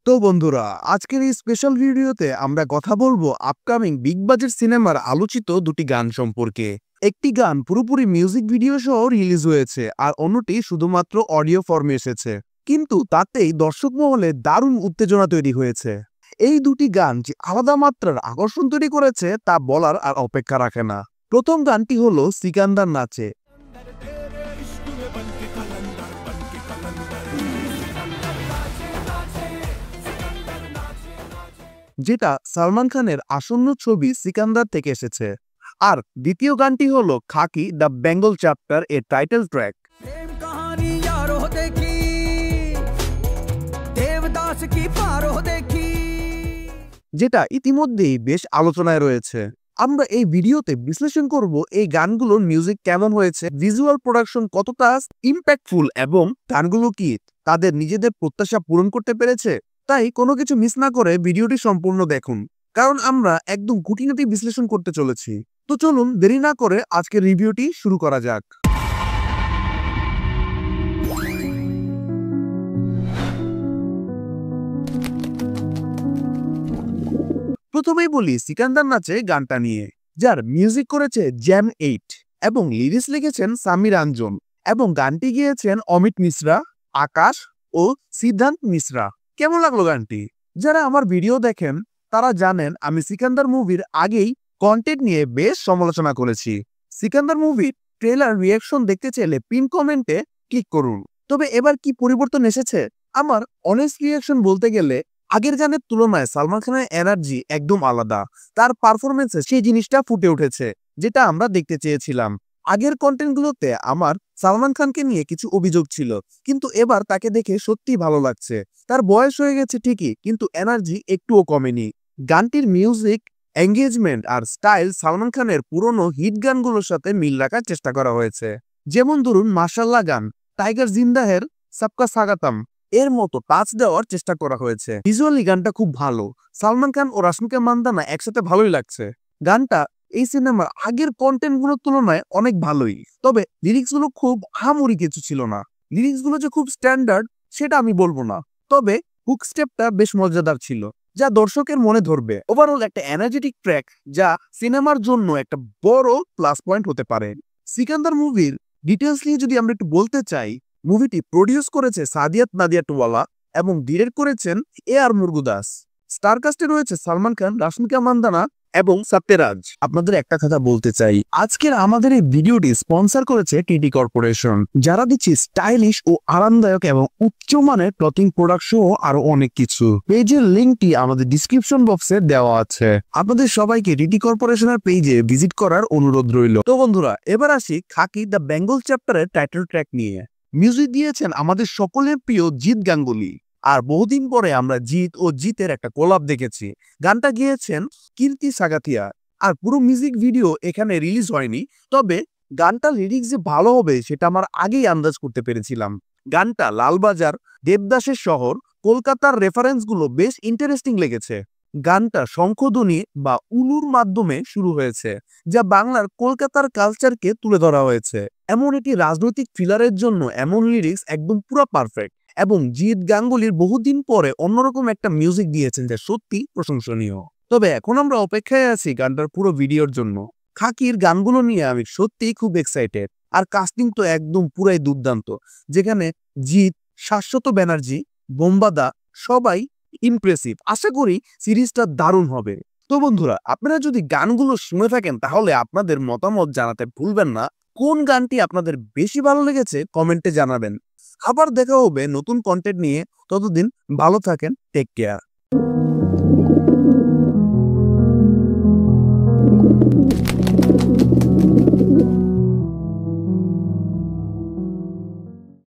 তো বন্ধুরা, আজকের এই স্পেশাল ভিডিওতে আমরা কথা বলবো আপকামিং বিগ বাজেট সিনেমার আলোচিত দুটি গান সম্পর্কে। একটি গান পুরোপুরি মিউজিক ভিডিও সহ রিলিজ হয়েছে, আর অন্যটি শুধুমাত্র অডিও ফর্মে এসেছে, কিন্তু তাতেই দর্শক মহলে দারুণ উত্তেজনা তৈরি হয়েছে। এই দুটি গান যে আলাদা মাত্রার আকর্ষণ তৈরি করেছে তা বলার আর অপেক্ষা রাখে না। প্রথম গানটি হলো সিকান্দার নাচে, যেটা সালমান খানের আসন্ন ছবি সিকান্দার থেকে এসেছে। আর দ্বিতীয় গানটি হলো খাকি দ্য বেঙ্গল চ্যাপ্টার এর টাইটেল ট্র্যাক, যেটা ইতিমধ্যেই বেশ আলোচনায় রয়েছে। আমরা এই ভিডিওতে বিশ্লেষণ করব এই গানগুলোর মিউজিক কেমন হয়েছে, ভিজুয়াল প্রোডাকশন কতটা ইম্প্যাক্টফুল এবং গানগুলো কি তাদের নিজেদের প্রত্যাশা পূরণ করতে পেরেছে। তাই কোনো কিছু মিস না করে ভিডিওটি সম্পূর্ণ দেখুন, কারণ আমরা একদম খুঁটিনাটি বিশ্লেষণ করতে চলেছি। তো চলুন দেরি না করে আজকের রিভিউটি শুরু করা যাক। প্রথমেই বলি সিকান্দার নাচে গানটা নিয়ে, যার মিউজিক করেছে জ্যাম 8 এবং লিরিক্স লিখেছেন সামির আঞ্জন, এবং গানটি গেয়েছেন অমিত মিশ্রা, আকাশ ও সিদ্ধান্ত মিশ্রা। কেমন লাগলো গানটি? যারা আমার ভিডিও দেখেন তারা জানেন আমি সিকান্দার মুভির আগেই কন্টেন্ট নিয়ে বেশ সমালোচনা করেছি। সিকান্দার মুভির ট্রেলার রিয়াকশন দেখতে চাইলে পিন কমেন্টে ক্লিক করুন। তবে এবার কি পরিবর্তন এসেছে? আমার অনেস্ট রিয়াকশন বলতে গেলে আগের গানের তুলনায় সালমান খানের এনার্জি একদম আলাদা। তার পারফরমেন্সে সেই জিনিসটা ফুটে উঠেছে যেটা আমরা দেখতে চেয়েছিলাম। আগের কন্টেন্টগুলোতে আমার সালমান খানকে নিয়ে কিছু অভিযোগ ছিল, কিন্তু এবার তাকে দেখে সত্যিই ভালো লাগছে। তার বয়স হয়ে গেছে ঠিকই, কিন্তু এনার্জি একটুও কমেনি। গানটির মিউজিক, এঙ্গেজমেন্ট আর স্টাইল সালমান খানের পুরনো হিট গানগুলোর সাথে মিল রাখার চেষ্টা করা হয়েছে। যেমন ধরুন মাশাল্লাহ গান, টাইগার জিন্দাহের সবকা স্বাগতম এর মতো টাচ দেওয়ার চেষ্টা করা হয়েছে। ভিজুয়ালি গানটা খুব ভালো, সালমান খান ও রাশমিকা মান্দানা একসাথে ভালোই লাগছে। গানটা এই সিনেমার আগের কন্টেন্ট গুলোর তুলনায় অনেক ভালোই, তবে লিরিক্স গুলো খুব হামুরি কিছু ছিল না। লিরিক্স গুলো যে খুব স্ট্যান্ডার্ড সেটা আমি বলবো না, তবে হুক স্টেপটা বেশ মজাদার ছিল, যা দর্শকের মনে ধরবে। ওভারঅল একটা এনার্জেটিক ট্র্যাক, যা সিনেমার জন্য একটা বড় প্লাস পয়েন্ট হতে পারে। সিকান্দার মুভির ডিটেলস নিয়ে যদি আমরা একটু বলতে চাই, মুভিটি প্রডিউস করেছে সাদিয়াত নাদিয়াটওয়ালা এবং ডিরেক্ট করেছেন আর মুরগুদাস। স্টার কাস্টে রয়েছে সালমান খান, রাশমিকা মান্দানা এবং সত্যরাজ। আপনাদের একটা কথা বলতে চাই, আজকের আমাদের এই ভিডিওটি স্পন্সর করেছে টিটি কর্পোরেশন, যারা দিচ্ছে স্টাইলিশ ও আরামদায়ক এবং উচ্চমানের ক্লথিং প্রোডাক্ট সহ আরো অনেক কিছু। পেজের লিঙ্কটি আমাদের ডিসক্রিপশন বক্সে দেওয়া আছে। আপনাদের সবাইকে টিটি কর্পোরেশনের পেজে ভিজিট করার অনুরোধ রইল। তো বন্ধুরা, এবার আসি খাকি দ্য বেঙ্গল চ্যাপ্টারের টাইটেল ট্র্যাক নিয়ে। মিউজিক দিয়েছেন আমাদের সকলের প্রিয় জিৎ গাঙ্গুলি, আর বহুদিন পরে আমরা জিৎ ও জিতের একটা কোলাব দেখেছি। গানটা গেয়েছেন কীর্তি সাগাতিয়া, আর পুরো মিউজিক ভিডিও এখানে রিলিজ হয়নি, তবে গানটা লিরিক্স যে ভালো হবে সেটা আমার আগেই আন্দাজ করতে পেরেছিলাম। গানটা লালবাজার, দেবদাসের শহর, কলকাতার রেফারেন্সগুলো বেশ ইন্টারেস্টিং লেগেছে। গানটা শঙ্খধ্বনি বা উলুর মাধ্যমে শুরু হয়েছে, যা বাংলার কলকাতার কালচারকে তুলে ধরা হয়েছে। এমন একটি রাজনৈতিক থ্রিলারের জন্য এমন লিরিক্স একদম পুরো পারফেক্ট, এবং জিৎ গাঙ্গুলির বহুদিন পরে অন্যরকম একটা মিউজিক দিয়েছেন, যা সত্যি প্রশংসনীয়। তবে এখন আমরা অপেক্ষায় আছি গানটার পুরো ভিডিওর জন্য। খাকির গানগুলো নিয়ে আমি সত্যিই খুব এক্সাইটেড, আর কাস্টিং তো একদম পুরাই দুর্দান্ত, যেখানে জিৎ, শাশ্বত ব্যানার্জি, বোম্বাদা সবাই ইমপ্রেসিভ। আশা করি সিরিজটা দারুণ হবে। তো বন্ধুরা, আপনারা যদি গানগুলো শুনে থাকেন তাহলে আপনাদের মতামত জানাতে ভুলবেন না। কোন গানটি আপনাদের বেশি ভালো লেগেছে কমেন্টে জানাবেন। আবার দেখা হবে নতুন কন্টেন্ট নিয়ে। ততদিন ভালো থাকেন, টেক কেয়ার।